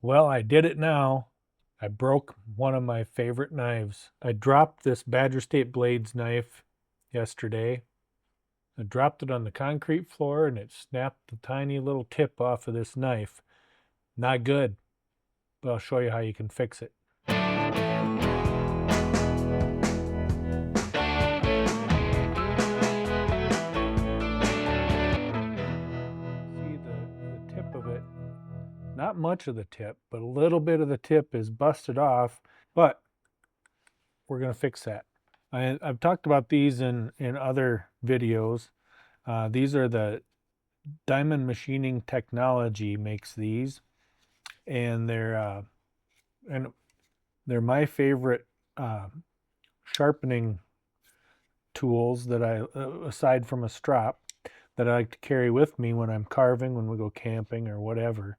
Well, I did it now. I broke one of my favorite knives. I dropped this Badger State Blades knife yesterday. I dropped it on the concrete floor and it snapped the tiny little tip off of this knife. Not good, but I'll show you how you can fix it. See the tip of it, not much of the tip, but a little bit of the tip is busted off, but we're going to fix that. I've talked about these in other videos. These are the Diamond Machining Technology makes these, and they're my favorite sharpening tools that I aside from a strop that I like to carry with me when I'm carving, when we go camping or whatever.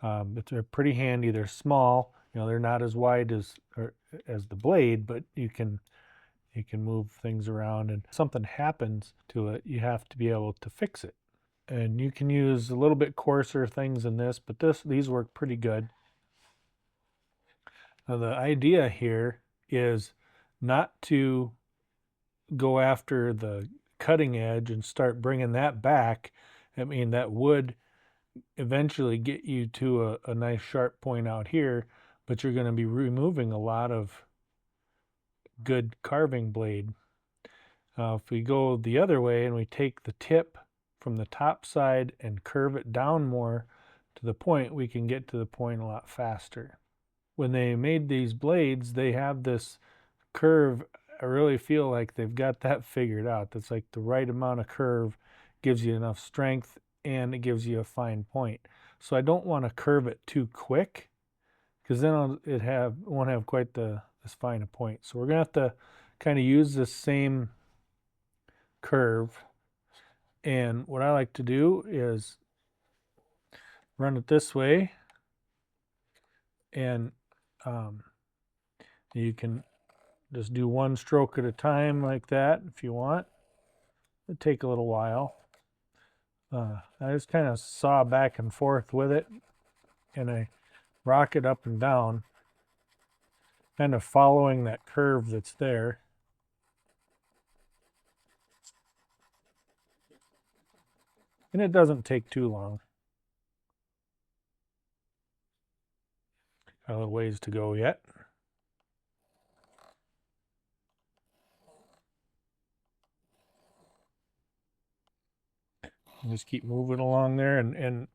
But they're pretty handy. They're small. They're not as wide as the blade, but you can move things around, and if something happens to it, you have to be able to fix it. And you can use a little bit coarser things than this, but these work pretty good. Now the idea here is not to go after the cutting edge and start bringing that back. I mean, that would eventually get you to a nice sharp point out here, but you're going to be removing a lot of good carving blade. If we go the other way and we take the tip from the top side and curve it down more to the point, we can get to the point a lot faster. When they made these blades, they have this curve. I really feel like they've got that figured out. That's like the right amount of curve gives you enough strength and it gives you a fine point. So I don't want to curve it too quick because then it won't have quite as fine a point. So we're gonna have to kind of use this same curve. And what I like to do is run it this way, and you can just do one stroke at a time like that if you want. It'll take a little while. I just kind of saw back and forth with it, and I rock it up and down, kind of following that curve that's there. And it doesn't take too long. Got a little ways to go yet. And just keep moving along there, and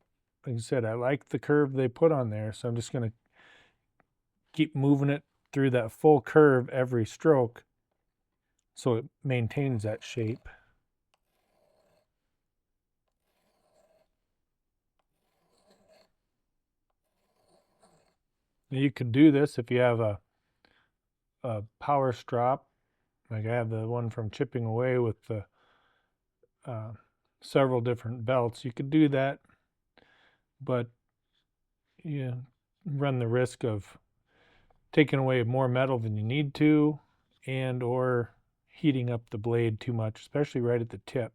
like I said, I like the curve they put on there, so I'm just going to keep moving it through that full curve every stroke so it maintains that shape. Now you can do this if you have a power strop, like I have the one from Chipping Away with the several different belts. You could do that, but you run the risk of taking away more metal than you need to, and or heating up the blade too much, especially right at the tip.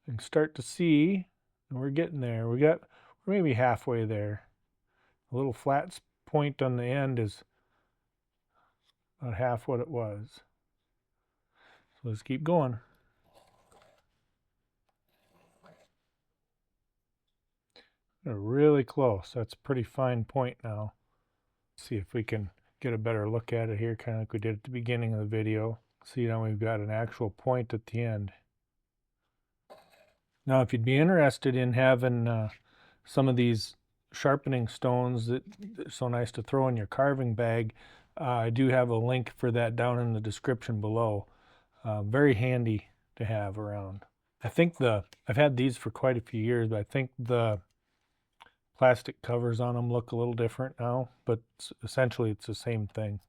And start to see, and we're getting there. We're maybe halfway there. A little flat point on the end is about half what it was. So let's keep going. We're really close. That's a pretty fine point now. See if we can get a better look at it here, kind of like we did at the beginning of the video. See, now we've got an actual point at the end. Now, if you'd be interested in having some of these sharpening stones that are so nice to throw in your carving bag, I do have a link for that down in the description below. Very handy to have around. I think I've had these for quite a few years, but I think the plastic covers on them look a little different now, but essentially it's the same thing.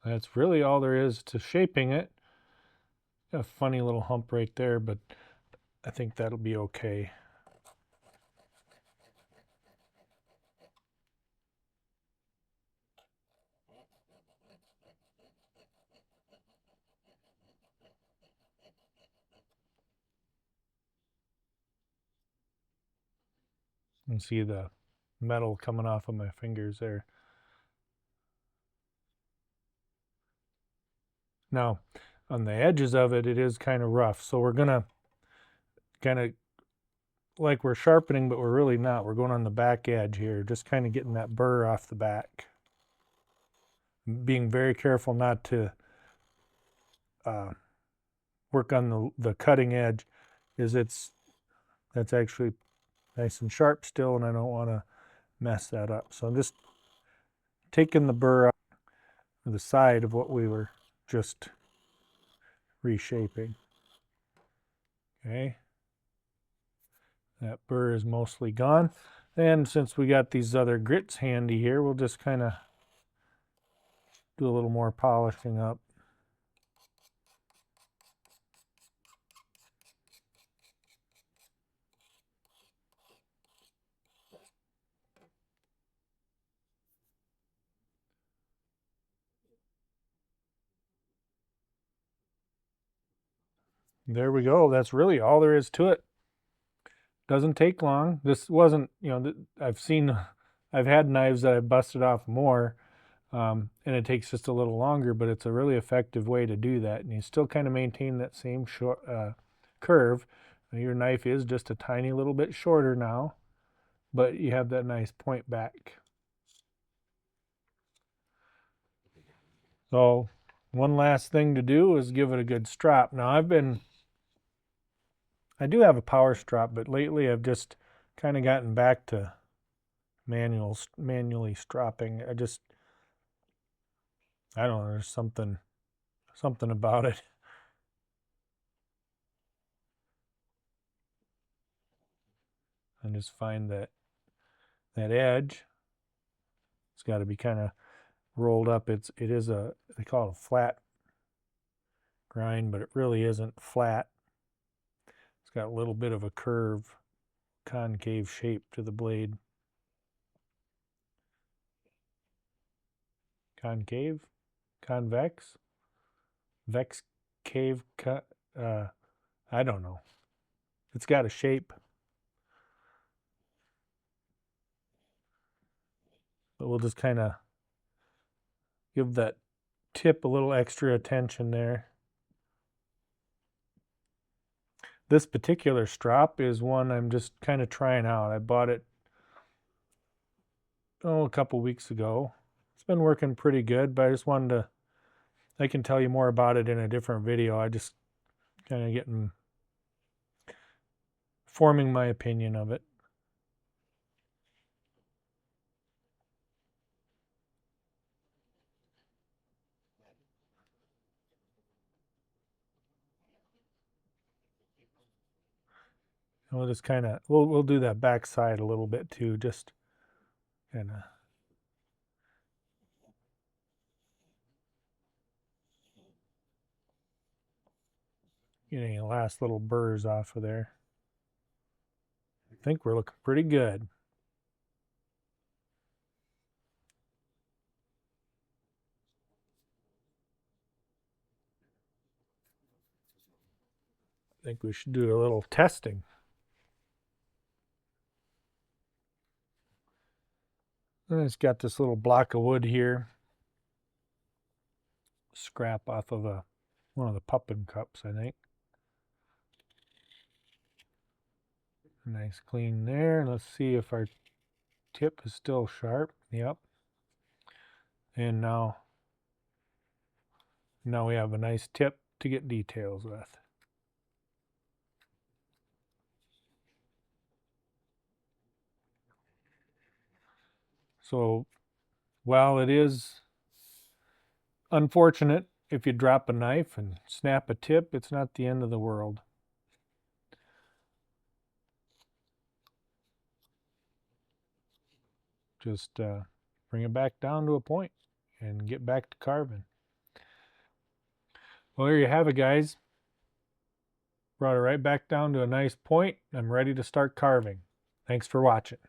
That's really all there is to shaping it. Got a funny little hump right there, but I think that'll be okay. You can see the metal coming off of my fingers there. Now, on the edges of it, it is kind of rough. So we're going to kind of, like we're sharpening, but we're really not. We're going on the back edge here, just kind of getting that burr off the back. Being very careful not to work on the cutting edge, that's actually nice and sharp still, and I don't want to mess that up. So I'm just taking the burr off the side of what we were just reshaping. Okay, that burr is mostly gone. And since we got these other grits handy here, we'll just kind of do a little more polishing up. There we go. That's really all there is to it. Doesn't take long. This wasn't, I've had knives that I've busted off more, and it takes just a little longer, but it's a really effective way to do that. And you still kind of maintain that same short curve. Your knife is just a tiny little bit shorter now, but you have that nice point back. So one last thing to do is give it a good strop. Now I do have a power strop, but lately I've just kind of gotten back to manually stropping. I don't know, there's something about it. I just find that edge, it's got to be kind of rolled up. It is they call it a flat grind, but it really isn't flat. It's got a little bit of a curve, concave shape to the blade. Concave? Convex? Vex cave? I don't know. It's got a shape. But we'll just kind of give that tip a little extra attention there. This particular strop is one I'm just kind of trying out. I bought it a couple weeks ago. It's been working pretty good, but I just wanted to, I can tell you more about it in a different video. I just kind of forming my opinion of it. And we'll just kind of, we'll do that back side a little bit too, just kind of getting the last little burrs off of there. I think we're looking pretty good. I think we should do a little testing. And it's got this little block of wood here. Scrap off of one of the pumpkin cups, I think. Nice clean there. Let's see if our tip is still sharp. Yep. And now we have a nice tip to get details with. So while it is unfortunate if you drop a knife and snap a tip, it's not the end of the world. Just bring it back down to a point and get back to carving. Well, there you have it, guys. Brought it right back down to a nice point. I'm ready to start carving. Thanks for watching.